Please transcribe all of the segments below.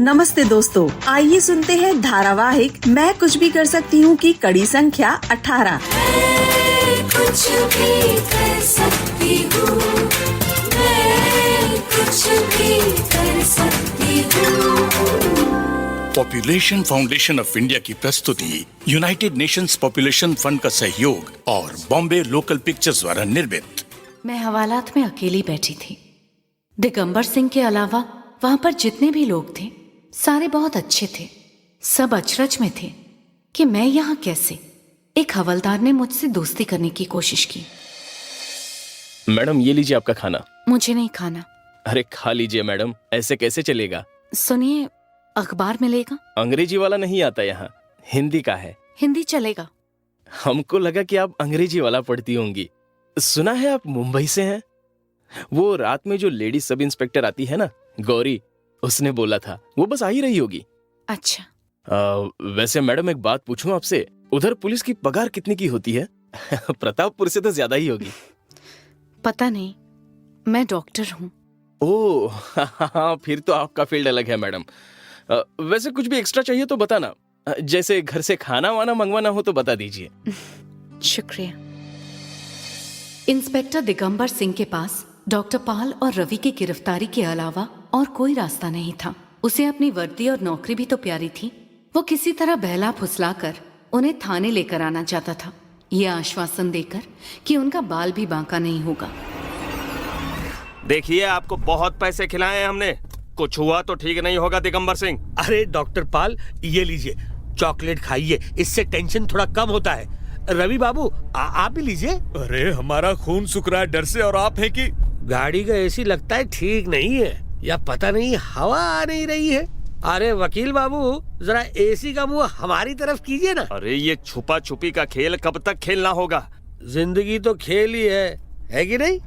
नमस्ते दोस्तों, आइए सुनते हैं धारावाहिक मैं कुछ भी कर सकती हूँ की कड़ी संख्या 18। कुछ भी कर सकती हूँ, मैं कुछ भी कर सकती हूँ। पॉपुलेशन फाउंडेशन ऑफ इंडिया की प्रस्तुति, यूनाइटेड नेशंस पॉपुलेशन फंड का सहयोग और बॉम्बे लोकल पिक्चर्स द्वारा निर्मित। मैं हवालात में अकेली बैठी थी। दिगंबर सिंह के अलावा वहां पर जितने भी लोग थे सारे बहुत अच्छे थे। सब अचरज में थे कि मैं यहाँ कैसे। एक हवलदार ने मुझसे दोस्ती करने की कोशिश की। मैडम ये लीजिए आपका खाना। मुझे नहीं खाना। अरे खा लीजिए मैडम, ऐसे कैसे चलेगा। सुनिए, अखबार मिलेगा? अंग्रेजी वाला नहीं आता यहाँ, हिंदी का है। हिंदी चलेगा। हमको लगा कि आप अंग्रेजी वाला पढ़ती होंगी। सुना है आप मुंबई से हैं। वो रात में जो लेडी सब इंस्पेक्टर आती है ना, गौरी, उसने बोला था वो बस आ ही रही होगी। अच्छा। वैसे मैडम एक बात पूछूं आपसे, उधर पुलिस की पगार कितने की होती है? प्रतापपुर से तो ज्यादा ही होगी। पता नहीं, मैं डॉक्टर हूँ। ओह हाँ, फिर तो आपका फील्ड अलग है मैडम। वैसे कुछ भी एक्स्ट्रा चाहिए तो बताना, जैसे घर से खाना वाना मंगवाना हो तो बता दीजिए। शुक्रिया। इंस्पेक्टर दिगंबर सिंह के पास डॉक्टर पाल और रवि की गिरफ्तारी के अलावा और कोई रास्ता नहीं था। उसे अपनी वर्दी और नौकरी भी तो प्यारी थी। वो किसी तरह बहला फुसलाकर उन्हें थाने लेकर आना चाहता था, ये आश्वासन देकर कि उनका बाल भी बांका नहीं होगा। देखिए, आपको बहुत पैसे खिलाए हैं हमने, कुछ हुआ तो ठीक नहीं होगा दिगंबर सिंह। अरे डॉक्टर पाल, ये लीजिए चॉकलेट खाइए, इससे टेंशन थोड़ा कम होता है। रवि बाबू आप भी लीजिए। अरे हमारा खून सूख रहा है डर से, और आप हैं कि गाड़ी का एसी लगता है ठीक नहीं है, या पता नहीं हवा आ नहीं रही है। अरे वकील बाबू, जरा एसी का मुंह हमारी तरफ कीजिए ना। अरे ये छुपा छुपी का खेल कब तक खेलना होगा? जिंदगी तो खेल ही है कि नहीं?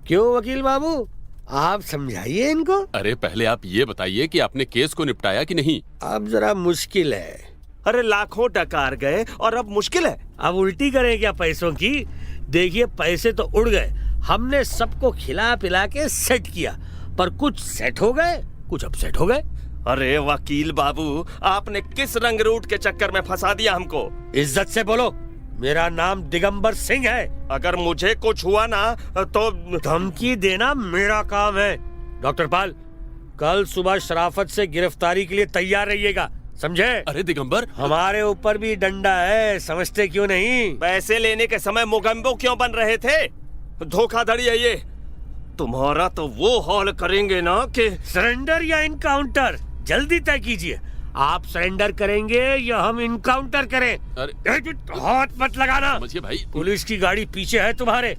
क्यों वकील बाबू, आप समझाइए इनको। अरे पहले आप ये बताइए कि आपने केस को निपटाया कि नहीं। अब जरा मुश्किल है। अरे लाखों डकार गए और अब मुश्किल है। अब उल्टी करें क्या पैसों की? देखिए पैसे तो उड़ गए, हमने सबको खिला पिला के सेट किया, पर कुछ सेट हो गए, कुछ अपसेट हो गए। अरे वकील बाबू, आपने किस रंग रूट के चक्कर में फंसा दिया हमको? इज्जत से बोलो, मेरा नाम दिगंबर सिंह है। अगर मुझे कुछ हुआ ना तो धमकी देना मेरा काम है। डॉक्टर पाल, कल सुबह शराफत से गिरफ्तारी के लिए तैयार रहिएगा, समझे? अरे दिगंबर, हमारे ऊपर भी डंडा है, समझते क्यों नहीं? पैसे लेने के समय मोगम्बो क्यों बन रहे थे? धोखाधड़ी है ये। तुम्हारा तो वो हाल करेंगे ना कि सरेंडर या इनकाउंटर, जल्दी तय कीजिए। आप सरेंडर करेंगे या हम इनकाउंटर करें? अरे हाथ मत लगाना। समझिए भाई, पुलिस की गाड़ी पीछे है तुम्हारे,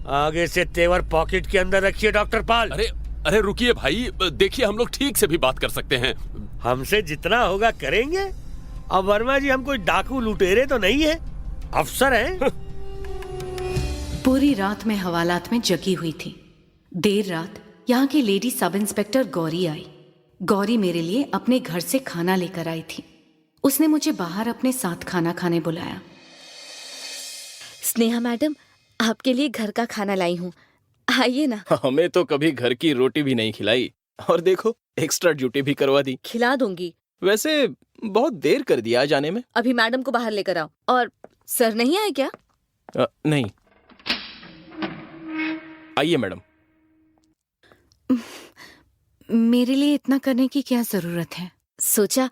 आगे से तेवर पॉकेट के अंदर रखिए। डॉक्टर पाल, अरे रुकिए भाई, देखिए हम लोग ठीक से भी बात कर सकते हैं। हमसे जितना होगा करेंगे। अब वर्मा जी, हम कोई डाकू लुटेरे तो नहीं है, अफसर हैं। पूरी रात में हवालात में जगी हुई थी। देर रात यहाँ की लेडी सब इंस्पेक्टर गौरी आई। गौरी मेरे लिए अपने घर से खाना लेकर आई थी। उसने मुझे बाहर अपने साथ खाना खाने बुलाया। स्नेहा मैडम, आपके लिए घर का खाना लाई हूँ, आइए ना। हमें तो कभी घर की रोटी भी नहीं खिलाई, और देखो एक्स्ट्रा ड्यूटी भी करवा दी। खिला दूंगी। वैसे बहुत देर कर दिया जाने में। अभी मैडम को बाहर लेकर आओ। और सर नहीं आए क्या? नहीं, आइए मैडम। मेरे लिए इतना करने की क्या जरूरत है? सोचा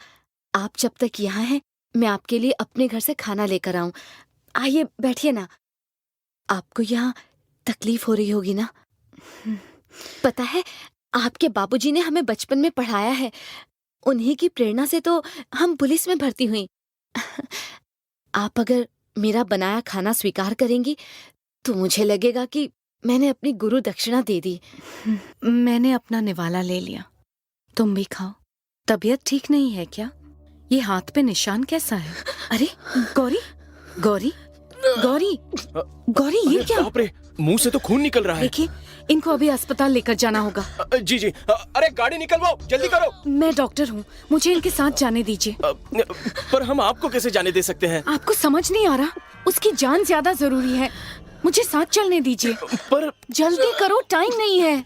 आप जब तक यहाँ हैं, मैं आपके लिए अपने घर से खाना लेकर आऊं। आइए बैठिए ना। आपको यहाँ तकलीफ हो रही होगी ना? पता है, आपके बाबूजी ने हमें बचपन में पढ़ाया है, उन्हीं की प्रेरणा से तो हम पुलिस में भर्ती हुई। आप अगर मेरा बनाया खाना स्वीकार करेंगी तो मुझे लगेगा कि मैंने अपनी गुरु दक्षिणा दे दी। मैंने अपना निवाला ले लिया, तुम भी खाओ। तबीयत ठीक नहीं है क्या? ये हाथ पे निशान कैसा है? अरे गौरी, गौरी, गौरी, गौरी, ये क्या? बाप रे, मुंह से तो खून निकल रहा है। देखिए, इनको अभी अस्पताल लेकर जाना होगा। जी जी, अरे गाड़ी निकलवाओ, जल्दी करो। मैं डॉक्टर हूँ, मुझे इनके साथ जाने दीजिए। पर हम आपको कैसे जाने दे सकते हैं? आपको समझ नहीं आ रहा? उसकी जान ज्यादा जरूरी है, मुझे साथ चलने दीजिए। पर जल्दी करो, टाइम नहीं है।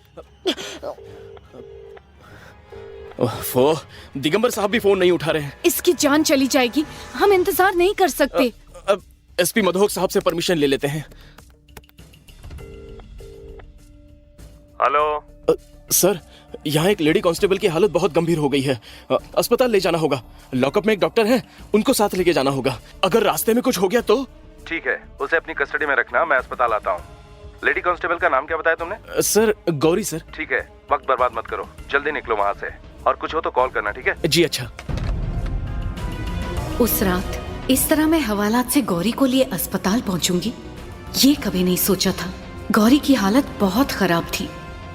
ओफो, दिगंबर साहब भी फोन नहीं उठा रहे हैं। इसकी जान चली जाएगी, हम इंतजार नहीं कर सकते। अब एसपी मधोक साहब से परमिशन ले लेते हैं। हेलो सर, यहाँ एक लेडी कांस्टेबल की हालत बहुत गंभीर हो गई है। अस्पताल ले जाना होगा। लॉकअप में एक डॉक्टर है, उनको साथ लेके जाना होगा। अगर रास्ते में कुछ हो गया तो? ठीक है, उसे अपनी कस्टडी में रखना, मैं अस्पताल आता हूँ। लेडी कांस्टेबल का नाम क्या बताया तुमने? Sir, Gauri sir. ठीक है, वक्त बर्बाद मत करो, जल्दी निकलो वहाँ से, और कुछ हो तो कॉल करना, ठीक है? जी अच्छा। उस रात इस तरह मैं हवालात से गौरी को लिए अस्पताल पहुंचूंगी, ये कभी नहीं सोचा था। गौरी की हालत बहुत खराब थी।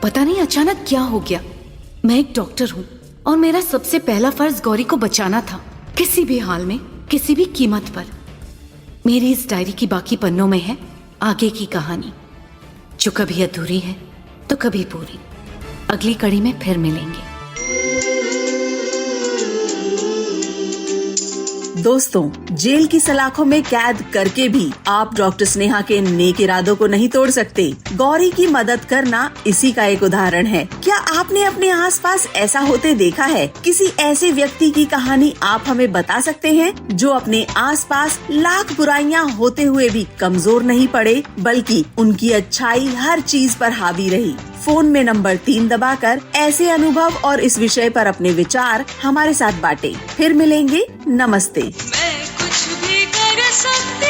पता नहीं अचानक क्या हो गया। मैं एक डॉक्टर हूँ और मेरा सबसे पहला फर्ज गौरी को बचाना था, किसी भी हाल में, किसी भी कीमत पर। मेरी इस डायरी की बाकी पन्नों में है आगे की कहानी, जो कभी अधूरी है तो कभी पूरी। अगली कड़ी में फिर मिलेंगे। दोस्तों, जेल की सलाखों में कैद करके भी आप डॉक्टर स्नेहा के नेक इरादों को नहीं तोड़ सकते। गौरी की मदद करना इसी का एक उदाहरण है। क्या आपने अपने आसपास ऐसा होते देखा है? किसी ऐसे व्यक्ति की कहानी आप हमें बता सकते हैं जो अपने आसपास लाख बुराइयां होते हुए भी कमजोर नहीं पड़े, बल्कि उनकी अच्छाई हर चीज पर हावी रही। फोन में नंबर 3 दबाकर ऐसे अनुभव और इस विषय पर अपने विचार हमारे साथ बांटें। फिर मिलेंगे। नमस्ते। मैं कुछ भी कर सकती